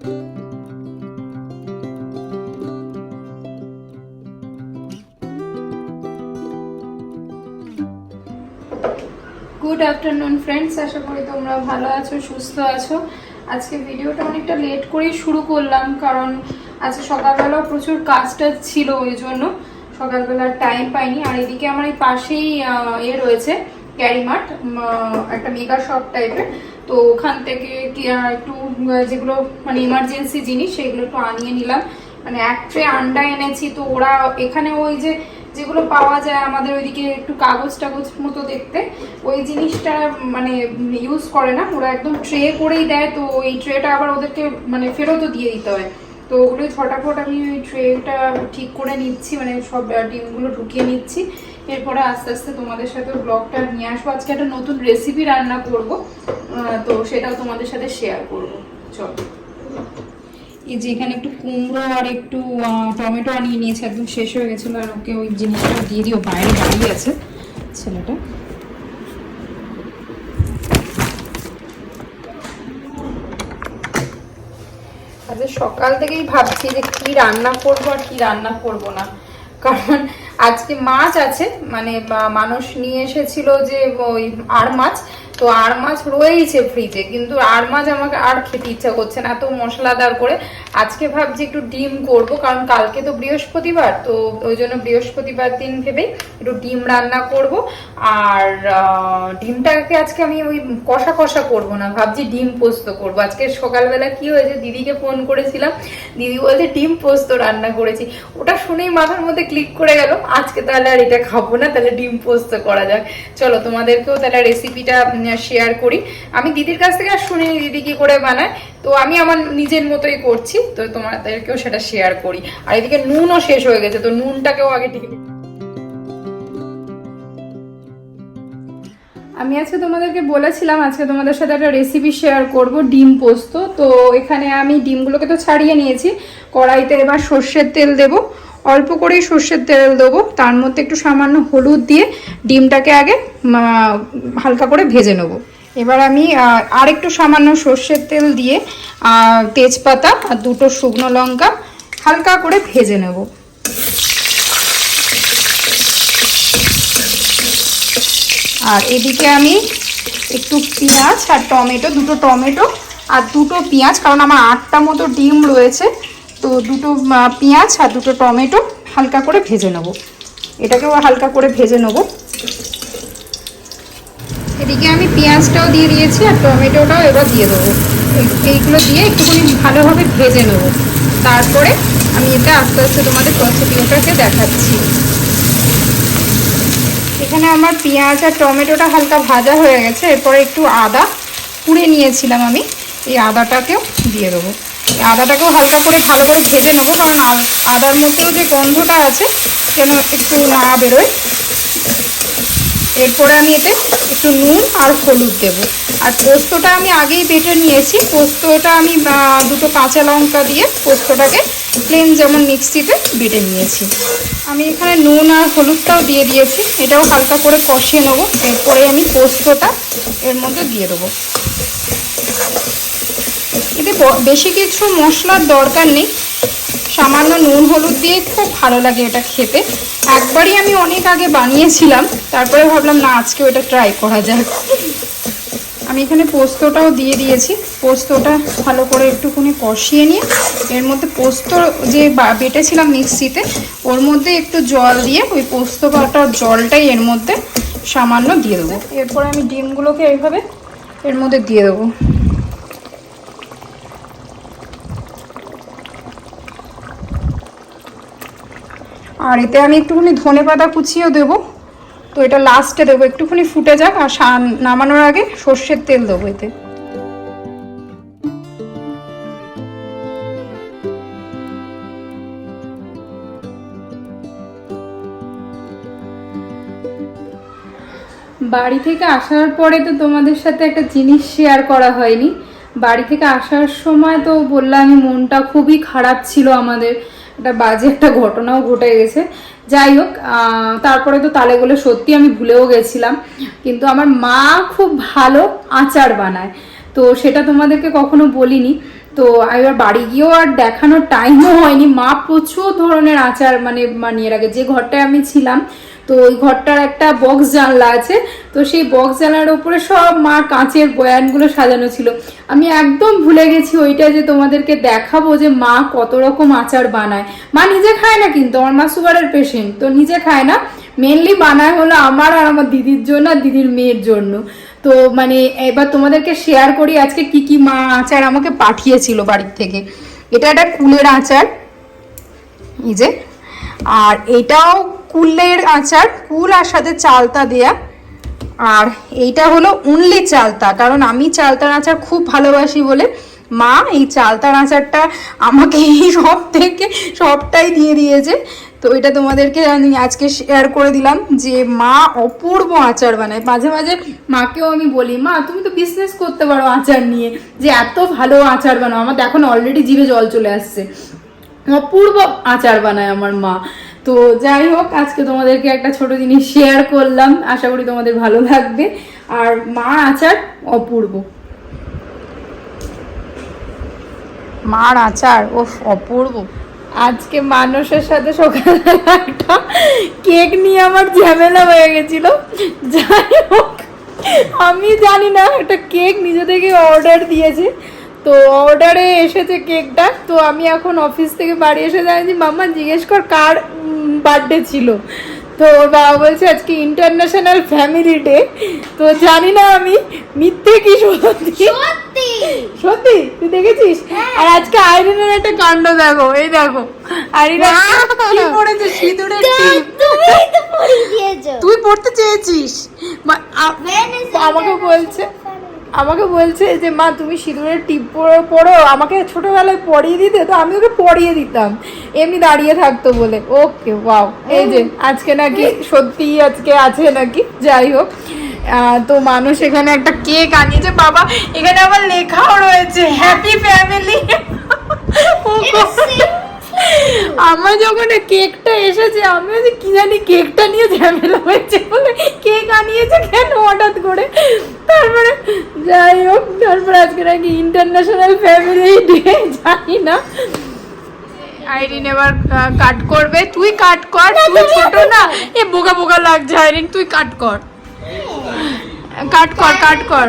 Good afternoon friends, আশা করি তোমরা ভালো আছো, সুস্থ আছো। আজকে ভিডিওটা অনেকটা লেট করেই শুরু করলাম, কারণ আজকে সকালবেলাও প্রচুর কাজটা ছিল, ওই জন্য সকালবেলা টাইম পাইনি। আর এদিকে আমার এই পাশেই রয়েছে ক্যারিমার্ট, একটা মেগা শপ টাইপের। তো ওখান থেকে একটু যেগুলো মানে ইমার্জেন্সি জিনিস সেগুলো একটু আনিয়ে নিলাম। মানে এক ট্রে আন্ডা এনেছি। তো ওরা এখানে ওই যেগুলো পাওয়া যায় আমাদের ওইদিকে একটু কাগজ টাগজ মতো দেখতে, ওই জিনিসটা মানে ইউজ করে না, ওরা একদম ট্রে করেই দেয়। তো এই ট্রেটা আবার ওদেরকে মানে ফেরতও দিয়ে দিতে হয়। তো ওগুলোই ফটাফট আমি ওই ট্রেটা ঠিক করে নিচ্ছি, মানে সব ডিমগুলো ঢুকিয়ে নিচ্ছি। এরপরে আস্তে আস্তে তোমাদের সাথে ব্লগটা নিয়ে আসবো। আজকে একটা নতুন রেসিপি রান্না করব, তো সেটাও তোমাদের সাথে শেয়ার করব। চলো, এই যে এখানে একটু কুমড়ো আর একটু টমেটো আনিয়ে নিয়েছে, একদম শেষ হয়ে গেছিলো। আর ওকে ওই জিনিসটা দিয়ে দিও, বাইরে দাঁড়িয়ে আছে ছেলেটা। আজকে সকাল থেকেই ভাবছি যে কি রান্না করবো আর কি রান্না করব না, কারণ আজকে মাছ আছে, মানে মানুষ নিয়ে এসেছিল যে ওই আর মাছ। তো আর মাছ রয়েইছে ফ্রিজে, কিন্তু আর মাছ আমাকে আর খেতে ইচ্ছা করছে না এত মশলাদার করে। আজকে ভাবছি একটু ডিম করব, কারণ কালকে তো বৃহস্পতিবার, তো ওই জন্য বৃহস্পতিবার দিন ভেবেই একটু ডিম রান্না করব। আর ডিমটাকে আজকে আমি ওই কষা কষা করব না, ভাবছি ডিম পোস্ত করব। আজকে সকালবেলা কি হয়েছে, দিদিকে ফোন করেছিলাম, দিদি বলছে ডিম পোস্ত রান্না করেছি। ওটা শুনেই মাথার মধ্যে ক্লিক করে গেল, আজকে তাহলে আর এটা খাবো না, তাহলে ডিম পোস্ত করা যাক। চলো তোমাদেরকেও তাহলে রেসিপিটা শেয়ার করি। আমি দিদির কাছ থেকে আর শুনিনি দিদি কি করে বানায়, তো আমি আমার নিজের মতোই করছি, তো তোমাদেরকেও সেটা শেয়ার করি। আর এদিকে নুনও শেষ হয়ে গেছে, তো নুনটাকেও আগে ঢেকে। আমি আজকে তোমাদেরকে বলেছিলাম আজকে তোমাদের সাথে একটা রেসিপি শেয়ার করব, ডিম পোস্ত। তো এখানে আমি ডিমগুলোকে তো ছাড়িয়ে নিয়েছি, কড়াইতে এবার সর্ষের তেল দেবো, অল্প করেই সর্ষের তেল দেবো। তার মধ্যে একটু সামান্য হলুদ দিয়ে ডিমটাকে আগে হালকা করে ভেজে নেবো। এবার আমি আর একটু সামান্য সর্ষের তেল দিয়ে তেজপাতা আর দুটো শুকনো লঙ্কা হালকা করে ভেজে নেব। আর এদিকে আমি একটু পেঁয়াজ আর টমেটো, দুটো টমেটো আর দুটো পেঁয়াজ, কারণ আমার 8টা মতো ডিম রয়েছে, তো দুটো পেঁয়াজ আর দুটো টমেটো হালকা করে ভেজে নেব। এটাকেও হালকা করে ভেজে নেব। এদিকে আমি পেঁয়াজটাও দিয়ে দিয়েছি আর টমেটোটাও এবার দিয়ে দেবো। এইগুলো দিয়ে একটুখানি ভালোভাবে ভেজে নেব। তারপরে আমি এটা আস্তে আস্তে তোমাদের প্রসিডিওরটাকে দেখাচ্ছি। এখানে আমার পেঁয়াজ আর টমেটোটা হালকা ভাজা হয়ে গেছে। এরপরে একটু আদা কুড়ে নিয়েছিলাম আমি, এই আদাটাকেও দিয়ে দেবো। আদাটাকেও হালকা করে ভালো করে ভেজে নেবো, কারণ আদার মধ্যেও যে গন্ধটা আছে যেন একটু না বেরোয়। এরপরে আমি এতে একটু নুন আর হলুদ দেবো। আর পোস্তটা আমি আগেই বেটে নিয়েছি, পোস্তটা আমি দুটো কাঁচা লঙ্কা দিয়ে পোস্তটাকে প্লেন যেমন মিক্সিতে বেটে নিয়েছি। আমি এখানে নুন আর হলুদটাও দিয়ে দিয়েছি, এটাও হালকা করে কষিয়ে নেবো। এরপরে আমি পোস্তটা এর মধ্যে দিয়ে দেবো। এতে বেশি কিছু মশলার দরকার নেই, সামান্য নুন হলুদ দিয়ে খুব ভালো লাগে এটা খেতে। একবারই আমি অনেক আগে বানিয়েছিলাম, তারপরে ভাবলাম না আজকেও এটা ট্রাই করা যাক। আমি এখানে পোস্তটাও দিয়ে দিয়েছি। পোস্তটা ভালো করে একটুখানি কষিয়ে নিয়ে এর মধ্যে পোস্ত যে বেটেছিলাম মিক্সিতে, ওর মধ্যে একটু জল দিয়ে ওই পোস্ত বাটার জলটাই এর মধ্যে সামান্য দিয়ে দেবো। এরপরে আমি ডিমগুলোকে এইভাবে এর মধ্যে দিয়ে দেবো। আর এতে আমি একটুখানি ধনেপাতা কুচিও দেবো, তো এটা লাস্টে দেবো, একটুখানি ফুটে যাক। আর নামানোর আগে সর্ষের তেল দেবো এতে। বাড়ি থেকে আসার পরে তো তোমাদের সাথে একটা জিনিস শেয়ার করা হয়নি। বাড়ি থেকে আসার সময় তো বললাম আমি মনটা খুবই খারাপ ছিল, আমাদের একটা বাজে একটা ঘটনাও ঘটে গেছে। যাই হোক, তারপরে তো তালে গোলে সত্যি আমি ভুলেও গেছিলাম। কিন্তু আমার মা খুব ভালো আচার বানায়, তো সেটা তোমাদেরকে কখনো বলিনি। তো এবার বাড়ি গিয়েও আর দেখানোর টাইমও হয়নি। মা প্রচুর ধরনের আচার মানে বানিয়ে রাখে। যে ঘরটায় আমি ছিলাম তো ওই ঘরটার একটা বক্স জানলা আছে, তো সেই বক্স জানলার উপরে সব মা কাঁচের বয়ানগুলো সাজানো ছিল। আমি একদম ভুলে গেছি ওইটা যে তোমাদেরকে দেখাবো যে মা কত রকম আচার বানায়। মা নিজে খায় না, কিন্তু আমার মা সুগারের পেশেন্ট, তো নিজে খায় না, মেনলি বানায় হলো আমার আর আমার দিদির জন্য আর দিদির মেয়ের জন্য। তো মানে এবার তোমাদেরকে শেয়ার করি আজকে কি কি মা আচার আমাকে পাঠিয়েছিল বাড়ির থেকে। এটা একটা কুলের আচার, এই যে, আর এটাও কুলের আচার, কুল আর সাথে চালতা দেয়া। আর এইটা হলো অনলি চালতা, কারণ আমি চালতার আচার খুব ভালোবাসি বলে মা এই চালতার আচারটা আমাকে এই সবটাই দিয়ে দিয়েছে। তো এটা তোমাদেরকে আমি আজকে শেয়ার করে দিলাম যে মা অপূর্ব আচার বানায়। মাঝে মাঝে মাকেও আমি বলি, মা তুমি তো বিজনেস করতে পারো আচার নিয়ে, যে এত ভালো আচার বানাও। আমার এখন অলরেডি জিভে জল চলে আসছে, অপূর্ব আচার বানায় আমার মা। তো যাই হোক, আজকে তোমাদেরকে একটা ছোট জিনিস শেয়ার করলাম, আশা করি তোমাদের ভালো লাগবে। আর মা আচার অপূর্ব, মার আচার ওফ অপূর্ব। আজকে মানুষের সাথে সকালবেলা একটা কেক নিয়ে আমার ঝামেলা হয়ে গেছিল। যাই হোক, আমি জানি না, একটা কেক নিজে থেকে অর্ডার দিয়েছে, তো অর্ডারে এসেছে কেকটা। তো আমি এখন অফিস থেকে বাড়ি এসে জানি, মাম্মা জিজ্ঞেস কর কার বার্থডে ছিল। তো বাবা বলছে আজকে ইন্টারন্যাশনাল ফ্যামিলি ডে। তো জানি না আমি মিথ্যে কি সত্যি সত্যি তুই দেখেছিস। আর আজকে আইরিনের একটা কাণ্ড দেখো, এই দেখো আইরিন কি পড়েছে, সিঁদুরের টিপ। তুই পড়তে চেয়েছিস, আমাকে বলছে যে মা তুমি সিঁদুরের টিপ পড়ো, আমাকে ছোটবেলায় পড়িয়ে দিতে, তো আমি ওকে পড়িয়ে দিতাম এমনি দাঁড়িয়ে থাকতো বলে। ওকে ওয়াও, এই যে আজকে নাকি সত্যি আজকে আছে নাকি। যাই হোক, তো মানুষ এখানে একটা কেক আনিয়েছে, বাবা এখানে আবার লেখাও রয়েছে হ্যাপি ফ্যামিলি। আমার যখন কেকটা এসেছে আমি কি জানি কেকটা নিয়ে ঝামেলা হয়েছে বলে কেক আনিয়েছে কেন হঠাৎ করে। তারপরে যাই হোক, তারপরে আজকে নাকি ইন্টারন্যাশনাল ফ্যামিলি ডে, জানি না। আইরিন এবার কাট করবে, তুই কাট কর, তুই ছোট না, এ বোকা বোকা লাগছে আইরিন, তুই কাট কর, কাট কর কাট কর।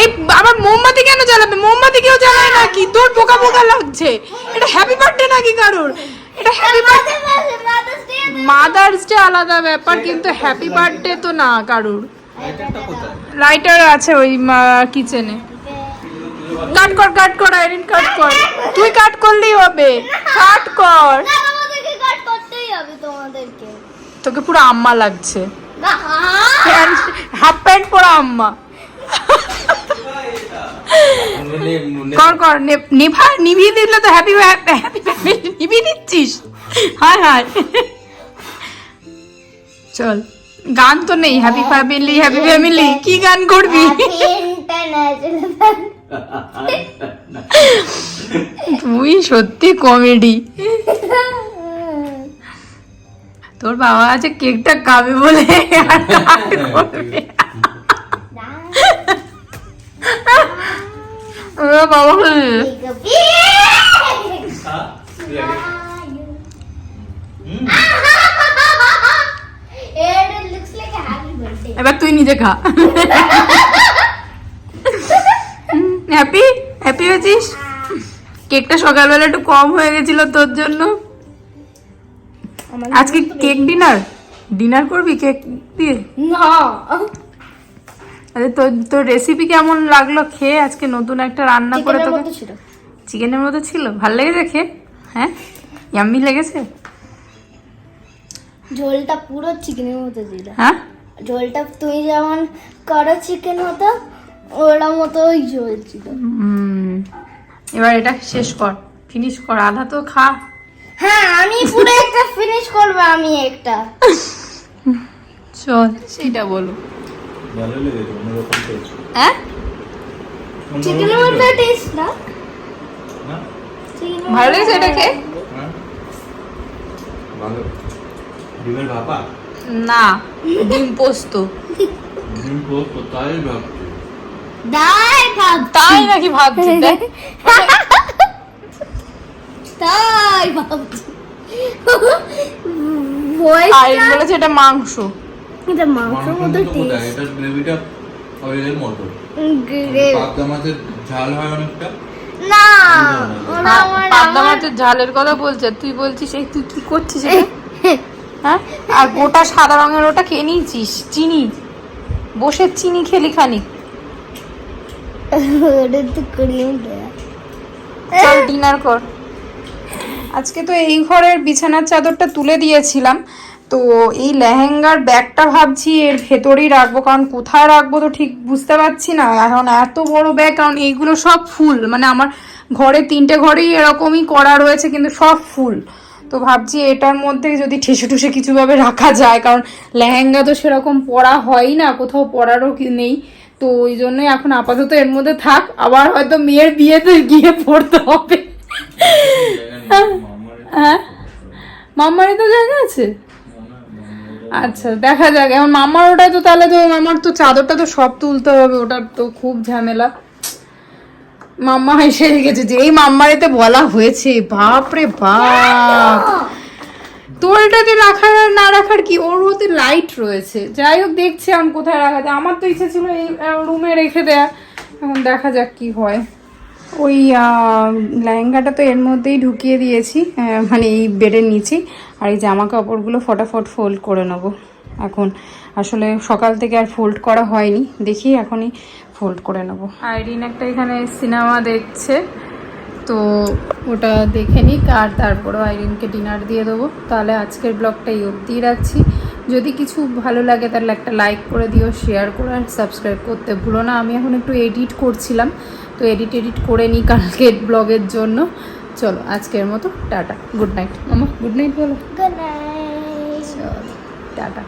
এই আবার মোমবাতি কেন জ্বালাবে, মোমবাতি কেউ জ্বালায় নাকি, তোর বোকা বোকা লাগছে। এটা হ্যাপি বার্থডে নাকি কারোর, এটা হ্যাপি বার্থডে, মাদার্স ডে আলাদা ব্যাপার, কিন্তু হ্যাপি বার্থডে তো না কারোর। লাইটার আছে ওই কিচেনে। কাট কর কাট কর আইরিন, কাট কর, তুই কাট করলেই হবে, কাট কর। তোকে পুরো আম্মা লাগছে, হাফ প্যান্ট পরা আম্মা। কর কর, নিভিয়ে দিলে তো হ্যাপি হ্যাপি ফ্যামিলি নিভিয়ে দিচ্ছিস। হায় হায়, চল গান তো নেই, হ্যাপি ফ্যামিলি হ্যাপি ফ্যামিলি, কি গান করবি? তুই সত্যি কমেডি। তোর বাবা আছে কেকটা খাবে বলে আর কাট করবে। বাবা এবার তুই নিজে খা। হ্যাপি হ্যাপি হয়েছিস? কেকটা সকালবেলা একটু কম হয়ে গেছিল তোর জন্য। আজকে কেক ডিনার করবি কেক দিয়ে? না। আরে তোর রেসিপি কেমন লাগলো খেয়ে? আজকে নতুন একটা রান্না করে তোকে। চিকেনের মতো ছিল, ভালো লেগেছে খেয়ে? হ্যাঁ, ইয়াম্মি লেগেছে। ঝোলটা পুরো চিকেনের মতো ছিল। হ্যাঁ, ঝোলটা তুমি যেমন করো চিকেন মতো, ওরা মতোই ঝোল ছিল। এবার এটা শেষ কর, ফিনিশ কর, আধা তো খা। হ্যাঁ, আমি পুরো একটা ফিনিশ করব, আমি একটা। চল সেটা বলো। ভালো লেগেছে, অন্যরকম টেস্ট। হ্যাঁ, চিকেনের মতো টেস্ট না? না, ভালো লেগেছে এটা খেয়ে? হ্যাঁ ভালো। ডিমের ভাপা না, ডিম পোস্ত। ডিম পোস্ত তাই ভাবছি। তাই নাকি ভাবছি? ভাবছি আইরিন বলেছে এটা মাংস। এটা মাংসের মতো টেস্ট। এটা গ্রেভিটা অয়েলের মতো। পাবদা মাছের ঝাল হয় অনেকটা। না ওরা পাবদা মাছের ঝালের কথা বলছে, তুই বলছিস এই তুই কি করছিস এটা? হ্যাঁ, আর গোটা সাদা রঙের ওটা খেয়ে নিয়েছিস, চিনি বসে চিনি খেলি খানি। ওটা তো ক্রিম দেয়া। চল ডিনার কর। আজকে তো এই ঘরের বিছানার চাদরটা তুলে দিয়েছিলাম, তো এই লেহেঙ্গার ব্যাগটা ভাবছি এর ভেতরেই রাখবো, কারণ কোথায় রাখবো তো ঠিক বুঝতে পারছি না। এখন এত বড় ব্যাগ, কারণ এইগুলো সব ফুল, মানে আমার ঘরে 3টে ঘরেই এরকমই করা রয়েছে কিন্তু সব ফুল। তো ভাবছি এটার মধ্যে যদি ঠেসে ঠুসে কিছুভাবে রাখা যায়, কারণ লেহেঙ্গা তো সেরকম পরা হয় না, কোথাও পরারও নেই। তো ওই জন্যই এখন আপাতত এর মধ্যে থাক, আবার হয়তো মেয়ের বিয়েতে গিয়ে পড়তে হবে। হ্যাঁ, মাম্মারই তো জায়গা আছে। আচ্ছা দেখা যাক। এখন মামার ওটা তো তাহলে তো আমার তো চাদরটা তো সব তুলতে হবে, ওটার তো খুব ঝামেলা। মাম্মা এসে গেছে, যেই মাম্মারিতে বলা হয়েছে, বাপ রে বাপ। তোর এটাতে রাখার আর না রাখার কি, ওর ওতে লাইট রয়েছে। যাই হোক দেখছি এখন কোথায় রাখা যায়। আমার তো ইচ্ছা ছিল এই রুমে রেখে দেয়া, এখন দেখা যাক কি হয়। ওই লেহেঙ্গাটা তো এর মধ্যেই ঢুকিয়ে দিয়েছি, মানে এই বেডের নিচেই। আর এই জামা কাপড়গুলো ফটাফট ফোল্ড করে নেবো এখন। আসলে সকাল থেকে আর ফোল্ড করা হয়নি, দেখি এখনই ফোল্ড করে নেবো। আইরিন একটা এখানে সিনেমা দেখছে, তো ওটা দেখে নিক, আর তারপরেও আইরিনকে ডিনার দিয়ে দেবো। তাহলে আজকের ব্লগটা এই অবধিই রাখছি। যদি কিছু ভালো লাগে তাহলে একটা লাইক করে দিও, শেয়ার করে, আর সাবস্ক্রাইব করতে ভুলো না। আমি এখন একটু এডিট করছিলাম, তো এডিট করে নিই কালকের ব্লগের জন্য। চলো আজকের মতো টাটা, গুড নাইট। মামা গুড নাইট বলো। Good night. চলো টাটা।